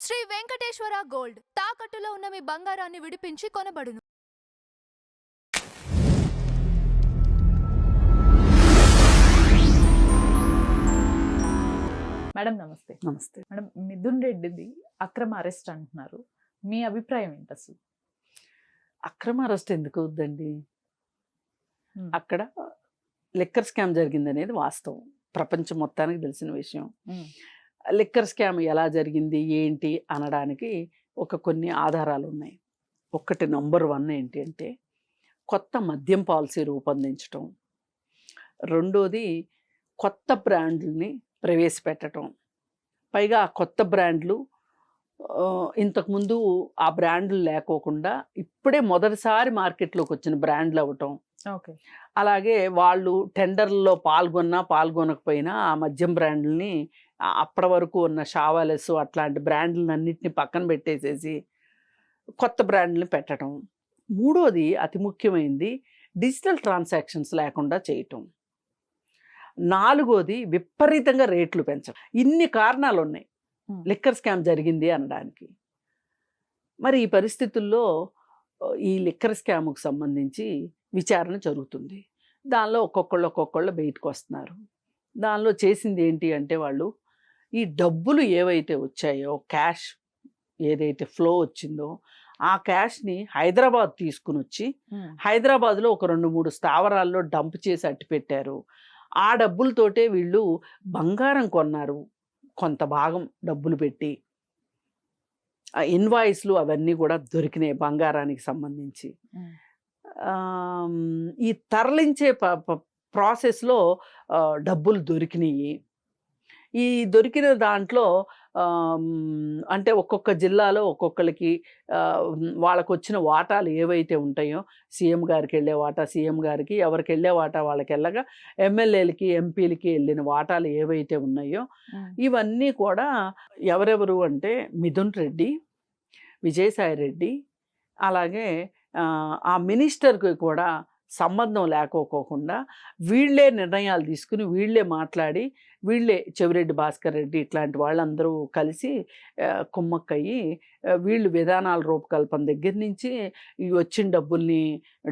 Shri Venkateswara gold తాకట్టులో ఉన్న మీ బంగారాన్ని విడిపించి కొనబడును. మేడం నమస్తే. నమస్తే మేడం, మిథున్ రెడ్డిది అక్రమ అరెస్ట్ అంటున్నారు, మీ అభిప్రాయం ఏంటి అసలు? అక్రమ అరెస్ట్ ఎందుకు అవుద్దండి? అక్కడ లిక్కర్ స్కామ్ జరిగింది అనేది వాస్తవం, ప్రపంచం మొత్తానికి తెలిసిన విషయం. లిక్కర్ స్కామ్ ఎలా జరిగింది ఏంటి అనడానికి కొన్ని ఆధారాలు ఉన్నాయి. ఒకటి నంబర్ 1 ఏంటి అంటే కొత్త మద్యం పాలసీ రూపొందించటం, రెండోది కొత్త బ్రాండ్లని ప్రవేశపెట్టడం, పైగా ఆ కొత్త బ్రాండ్లు ఇంతకుముందు ఆ బ్రాండ్లు లేకోకుండా ఇప్పుడే మొదటిసారి మార్కెట్లోకి వచ్చిన బ్రాండ్లు అవ్వటం. ఓకే. అలాగే వాళ్ళు టెండర్లలో పాల్గొనకపోయినా ఆ మద్యం బ్రాండ్లని అప్పటి వరకు ఉన్న షావాలెస్ అట్లాంటి బ్రాండ్లను అన్నింటినీ పక్కన పెట్టేసేసి కొత్త బ్రాండ్లని పెట్టడం. మూడోది అతి ముఖ్యమైనది డిజిటల్ ట్రాన్సాక్షన్స్ లేకుండా చేయటం. నాలుగోది విపరీతంగా రేట్లు పెంచడం. ఇన్ని కారణాలు ఉన్నాయి లిక్కర్ స్కామ్ జరిగింది అనడానికి. మరి ఈ పరిస్థితుల్లో ఈ లిక్కర్ స్కామ్కు సంబంధించి విచారణ జరుగుతుంది. దానిలో ఒక్కొక్కళ్ళు బయటకు వస్తున్నారు. దానిలో చేసింది ఏంటి అంటే వాళ్ళు ఈ డబ్బులు ఏవైతే వచ్చాయో, క్యాష్ ఏదైతే ఫ్లో వచ్చిందో ఆ క్యాష్ని హైదరాబాద్ తీసుకుని వచ్చి హైదరాబాద్లో ఒక 2-3 స్థావరాల్లో డంప్ చేసి అట్టిపెట్టారు. ఆ డబ్బులతోటే వీళ్ళు బంగారం కొన్నారు, కొంత భాగం డబ్బులు పెట్టి. ఇన్వాయిస్లు అవన్నీ కూడా దొరికినాయి బంగారానికి సంబంధించి. ఈ తరలించే ప్రాసెస్లో డబ్బులు దొరికినాయి. ఈ దొరికిన దాంట్లో అంటే ఒక్కొక్క జిల్లాలో ఒక్కొక్కరికి వాళ్ళకు వచ్చిన వాటాలు ఏవైతే ఉంటాయో, సీఎం గారికి వెళ్ళే వాటా సీఎం గారికి, ఎవరికి వెళ్ళే వాటా వాళ్ళకి వెళ్ళగా ఎమ్మెల్యేలకి ఎంపీలకి వెళ్ళిన వాటాలు ఏవైతే ఉన్నాయో ఇవన్నీ కూడా ఎవరెవరు అంటే మిథున్ రెడ్డి, విజయసాయి రెడ్డి, అలాగే ఆ మినిస్టర్కి కూడా సంబంధం లేకోకుండా వీళ్ళే నిర్ణయాలు తీసుకుని వీళ్ళే మాట్లాడి వీళ్ళే చెవిరెడ్డి భాస్కర్ రెడ్డి ఇట్లాంటి వాళ్ళందరూ కలిసి కుమ్మక్కయ్యి వీళ్ళు విధానాల రూపకల్పన దగ్గర నుంచి ఈ వచ్చిన డబ్బుల్ని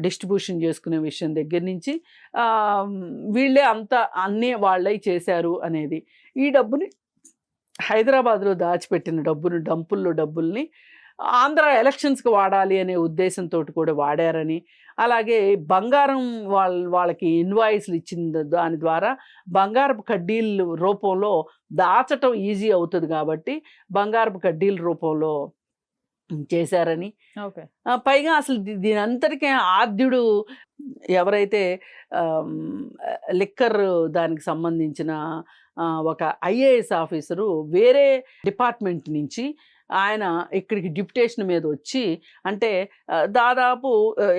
డిస్ట్రిబ్యూషన్ చేసుకునే విషయం దగ్గర నుంచి వీళ్ళే అంతా అన్నీ వాళ్ళే చేశారు అనేది. ఈ డబ్బుని హైదరాబాద్లో దాచిపెట్టిన డబ్బుల్ని ఆంధ్ర ఎలక్షన్స్కి వాడాలి అనే ఉద్దేశంతో కూడా వాడారని, అలాగే బంగారం వాళ్ళకి ఇన్వాయిస్లు ఇచ్చిన దాని ద్వారా బంగారపు కడ్డీల రూపంలో దాచటం ఈజీ అవుతుంది కాబట్టి బంగారపు కడ్డీల రూపంలో చేశారని. పైగా అసలు దీని అంతటికీ ఆద్యుడు ఎవరైతే లిక్కర్ దానికి సంబంధించిన ఒక ఐఏఎస్ ఆఫీసరు వేరే డిపార్ట్మెంట్ నుంచి ఆయన ఇక్కడికి డిప్యుటేషన్ మీద వచ్చి, అంటే దాదాపు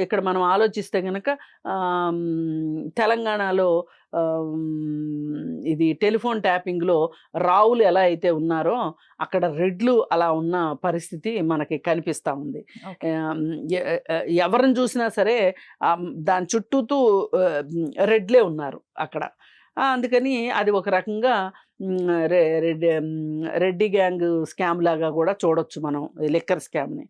ఇక్కడ మనం ఆలోచిస్తే కనుక తెలంగాణలో ఇది టెలిఫోన్ ట్యాపింగ్లో రావులు ఎలా అయితే ఉన్నారో అక్కడ రెడ్లు అలా ఉన్న పరిస్థితి మనకి కనిపిస్తూ ఉంది. ఎవరిని చూసినా సరే దాని చుట్టూతూ రెడ్లే ఉన్నారు అక్కడ. అందుకని అది ఒక రకంగా రెడ్డి గ్యాంగ్ స్కామ్ లాగా కూడా చూడొచ్చు మనం లిక్కర్ స్కామ్ని.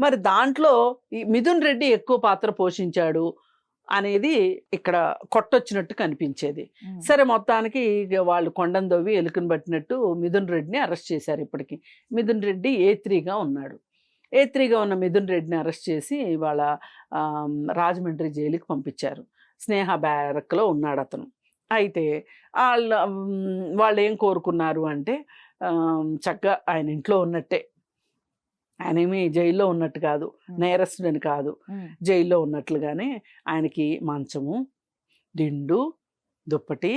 మరి దాంట్లో ఈ మిథున్ రెడ్డి ఎక్కువ పాత్ర పోషించాడు అనేది ఇక్కడ కొట్టొచ్చినట్టు కనిపించేది. సరే, మొత్తానికి వాళ్ళు కొండను దవ్వి ఎలుకను పట్టినట్టు మిథున్ రెడ్డిని అరెస్ట్ చేశారు. ఇప్పటికి మిథున్ రెడ్డి A3గా ఉన్నాడు. A3గా ఉన్న మిథున్ రెడ్డిని అరెస్ట్ చేసి వాళ్ళ రాజమండ్రి జైలుకి పంపించారు. స్నేహ బ్యారక్లో ఉన్నాడు అతను. అయితే వాళ్ళు ఏం కోరుకున్నారు అంటే చక్కగా ఆయన ఇంట్లో ఉన్నట్టే, ఆయనేమి జైల్లో ఉన్నట్టు కాదు, నేరస్తుడని కాదు, జైల్లో ఉన్నట్లుగానే ఆయనకి మంచము, దిండు, దుప్పటి,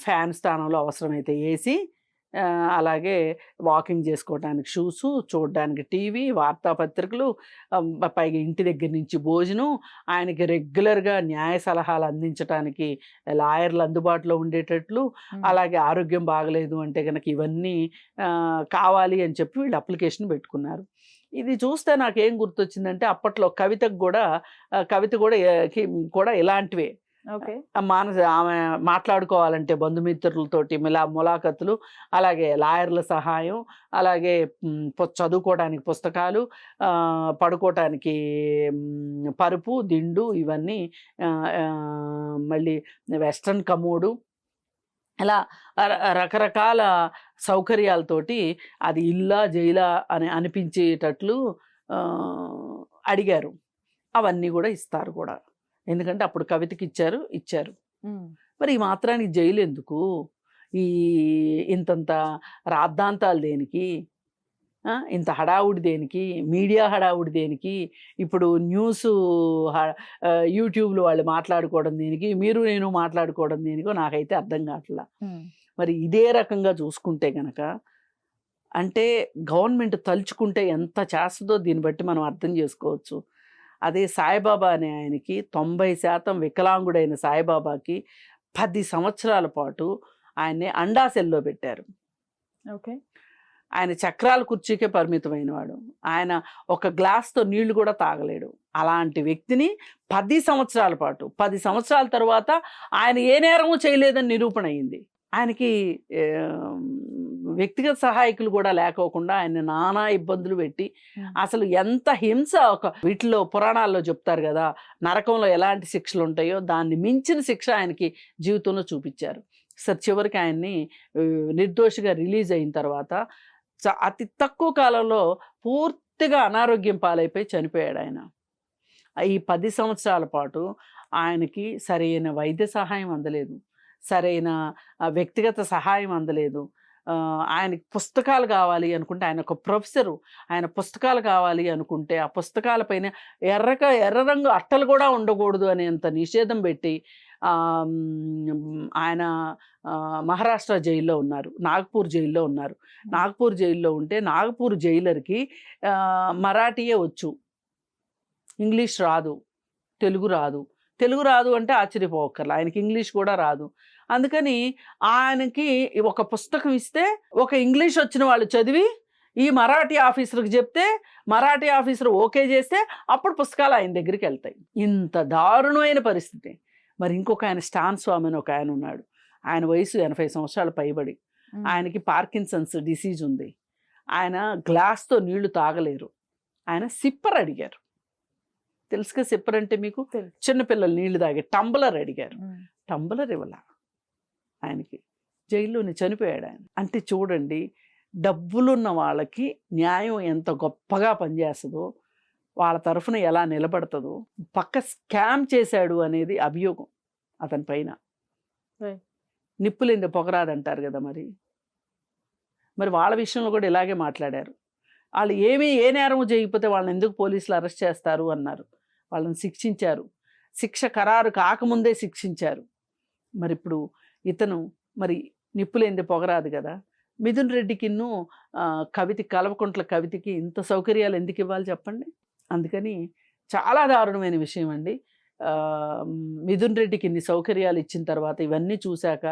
ఫ్యాన్ స్థానంలో అవసరమైతే ఏసీ, అలాగే వాకింగ్ చేసుకోవడానికి షూస్, చూడడానికి టీవీ, వార్తాపత్రికలు, పైగా ఇంటి దగ్గర నుంచి భోజనం, ఆయనకి రెగ్యులర్గా న్యాయ సలహాలు అందించడానికి లాయర్లు అందుబాటులో ఉండేటట్లు, అలాగే ఆరోగ్యం బాగలేదు అంటే కనుక ఇవన్నీ కావాలి అని చెప్పి వీళ్ళు అప్లికేషన్ పెట్టుకున్నారు. ఇది చూస్తే నాకేం గుర్తొచ్చిందంటే అప్పట్లో కవిత కూడా ఇలాంటివే. ఓకే. ఆమె మాట్లాడుకోవాలంటే బంధుమిత్రులతోటి ములాఖతులు, అలాగే లాయర్ల సహాయం, అలాగే చదువుకోవడానికి పుస్తకాలు, పడుకోవటానికి పరుపు, దిండు ఇవన్నీ, మళ్ళీ వెస్ట్రన్ కమోడు, ఇలా రకరకాల సౌకర్యాలతోటి అది ఇల్లా జైలా అని అనిపించేటట్లు అడిగారు. అవన్నీ కూడా ఇస్తారు కూడా, ఎందుకంటే అప్పుడు కవితకి ఇచ్చారు. మరి ఈ మాత్రానికి జైలు ఎందుకు, ఈ ఇంతంత రాద్ధాంతాలు దేనికి, ఇంత హడావుడి దేనికి, మీడియా హడావుడి దేనికి, ఇప్పుడు న్యూస్ యూట్యూబ్లో వాళ్ళు మాట్లాడుకోవడం దేనికి, మీరు నేను మాట్లాడుకోవడం దేనికో నాకైతే అర్థం కావట్లా. మరి ఇదే రకంగా చూసుకుంటే గనక, అంటే గవర్నమెంట్ తలుచుకుంటే ఎంత చేస్తుందో దీన్ని బట్టి మనం అర్థం చేసుకోవచ్చు. అదే సాయిబాబా అనే ఆయనకి 90% వికలాంగుడైన సాయిబాబాకి 10 సంవత్సరాల పాటు ఆయన్ని అండాసెల్లో పెట్టారు. ఓకే. ఆయన చక్రాల కుర్చీకే పరిమితమైన వాడు. ఆయన ఒక గ్లాస్తో నీళ్లు కూడా తాగలేడు. అలాంటి వ్యక్తిని 10 సంవత్సరాల పాటు, 10 సంవత్సరాల తర్వాత ఆయన ఏ నేరము చేయలేదని నిరూపణ అయింది. ఆయనకి వ్యక్తిగత సహాయకులు కూడా లేకోకుండా ఆయన నానా ఇబ్బందులు పెట్టి, అసలు ఎంత హింస, వీటిలో పురాణాల్లో చెప్తారు కదా, నరకంలో ఎలాంటి శిక్షలు ఉంటాయో దాన్ని మించిన శిక్ష ఆయనకి జీవితంలో చూపించారు. సరే, చివరికి ఆయన్ని నిర్దోషిగా రిలీజ్ అయిన తర్వాత అతి తక్కువ కాలంలో పూర్తిగా అనారోగ్యం పాలైపోయి చనిపోయాడు ఆయన. ఈ 10 సంవత్సరాల పాటు ఆయనకి సరైన వైద్య సహాయం అందలేదు, సరైన వ్యక్తిగత సహాయం అందలేదు. ఆయనకి పుస్తకాలు కావాలి అనుకుంటే, ఆయన ఒక ప్రొఫెసరు, ఆయన పుస్తకాలు కావాలి అనుకుంటే ఆ పుస్తకాలపైన ఎర్ర రంగు అట్టలు కూడా ఉండకూడదు అనేంత నిషేధం పెట్టి ఆయన మహారాష్ట్ర జైల్లో ఉన్నారు, నాగపూర్ జైల్లో ఉన్నారు. నాగపూర్ జైల్లో ఉంటే నాగపూర్ జైలర్కి మరాఠీయే వచ్చు, ఇంగ్లీష్ రాదు, తెలుగు రాదు అంటే ఆశ్చర్యపోకర్లా, ఆయనకి ఇంగ్లీష్ కూడా రాదు. అందుకని ఆయనకి ఒక పుస్తకం ఇస్తే ఒక ఇంగ్లీష్ వచ్చిన వాళ్ళు చదివి ఈ మరాఠీ ఆఫీసర్కి చెప్తే మరాఠీ ఆఫీసర్ ఓకే చేస్తే అప్పుడు పుస్తకాలు ఆయన దగ్గరికి వెళ్తాయి. ఇంత దారుణమైన పరిస్థితి. మరి ఇంకొక ఆయన స్టాన్ స్వామి అని ఒక ఆయన ఉన్నాడు. ఆయన వయసు 80 సంవత్సరాలు పైబడి, ఆయనకి పార్కిన్సన్స్ డిసీజ్ ఉంది. ఆయన గ్లాస్తో నీళ్లు తాగలేరు. ఆయన సిప్పర్ అడిగారు. తెలుసుగా సిప్పర్ అంటే మీకు? చిన్నపిల్లలు నీళ్లు తాగే టంబలర్ అడిగారు. టంబలర్ ఇవ్వాల ఆయనకి. జైల్లోనే చనిపోయాడు ఆయన. అంటే చూడండి, డబ్బులున్న వాళ్ళకి న్యాయం ఎంత గొప్పగా పనిచేస్తుందో, వాళ్ళ తరఫున ఎలా నిలబడుతుందో. పక్క స్కామ్ చేశాడు అనేది అభియోగం అతని పైన. నిప్పులేంది పొగరాదంటారు కదా. మరి వాళ్ళ విషయంలో కూడా ఇలాగే మాట్లాడారు. వాళ్ళు ఏ నేరము చేయకపోతే వాళ్ళని ఎందుకు పోలీసులు అరెస్ట్ చేస్తారు అన్నారు. వాళ్ళని శిక్షించారు. శిక్ష ఖరారు కాకముందే శిక్షించారు. మరి ఇప్పుడు ఇతను నిప్పులేంది పొగరాదు కదా. మిథున్ రెడ్డికిన్ను కల్వకుంట్ల కవితకి ఇంత సౌకర్యాలు ఎందుకు ఇవ్వాలి చెప్పండి. అందుకని చాలా దారుణమైన విషయం అండి. మిథున్ రెడ్డికి ఇన్ని సౌకర్యాలు ఇచ్చిన తర్వాత ఇవన్నీ చూశాక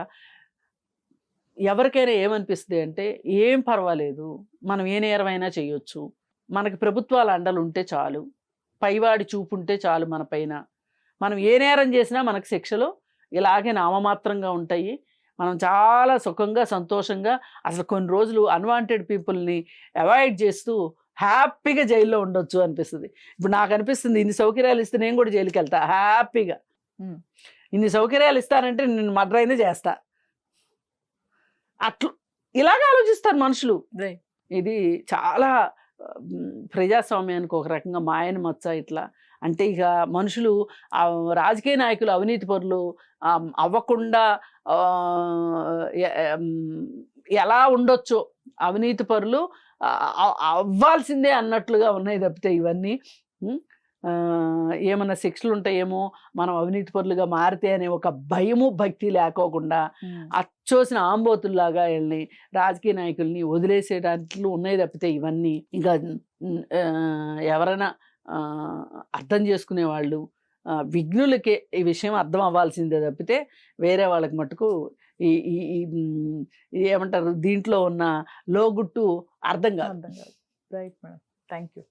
ఎవరికైనా ఏమనిపిస్తుంది అంటే, ఏం పర్వాలేదు, మనం ఏ నేరమైనా చేయొచ్చు, మనకి ప్రభుత్వాల అండలు ఉంటే చాలు, పైవాడి చూపు ఉంటే చాలు మన పైన, మనం ఏ నేరం చేసినా మనకు శిక్షలు ఇలాగే నామమాత్రంగా ఉంటాయి, మనం చాలా సుఖంగా సంతోషంగా అసలు కొన్ని రోజులు అన్వాంటెడ్ పీపుల్ని అవాయిడ్ చేస్తూ హ్యాపీగా జైల్లో ఉండొచ్చు అనిపిస్తుంది. ఇప్పుడు నాకు అనిపిస్తుంది, ఇన్ని సౌకర్యాలు ఇస్తే నేను కూడా జైలుకి వెళ్తా హ్యాపీగా. ఇన్ని సౌకర్యాలు ఇస్తానంటే నేను మర్డర్ అయినా చేస్తా. ఇలాగ ఆలోచిస్తారు మనుషులు. ఇది చాలా ప్రజాస్వామ్యానికి ఒక రకంగా మాయన మచ్చ. ఇట్లా అంటే ఇక మనుషులు, రాజకీయ నాయకులు అవినీతి పరులు అవ్వకుండా ఎలా ఉండొచ్చో, అవినీతి పరులు అవ్వాల్సిందే అన్నట్లుగా ఉన్నాయి తప్పితే ఇవన్నీ ఏమన్నా శిక్షలు ఉంటాయేమో మనం అవినీతి పరులుగా మారితే అనే ఒక భయము భక్తి లేకోకుండా అచ్చోసిన ఆంబోతుల్లాగా వెళ్ళి రాజకీయ నాయకుల్ని వదిలేసేటట్లు ఉన్నాయి తప్పితే ఇవన్నీ ఇంకా ఎవరైనా అర్థం చేసుకునే వాళ్ళు, విఘ్నులకే ఈ విషయం అర్థం అవ్వాల్సిందే తప్పితే వేరే వాళ్ళకి మటుకు ఈ ఏమంటారు దీంట్లో ఉన్న లోగుట్టు అర్థం కాదు. Right madam, thank you.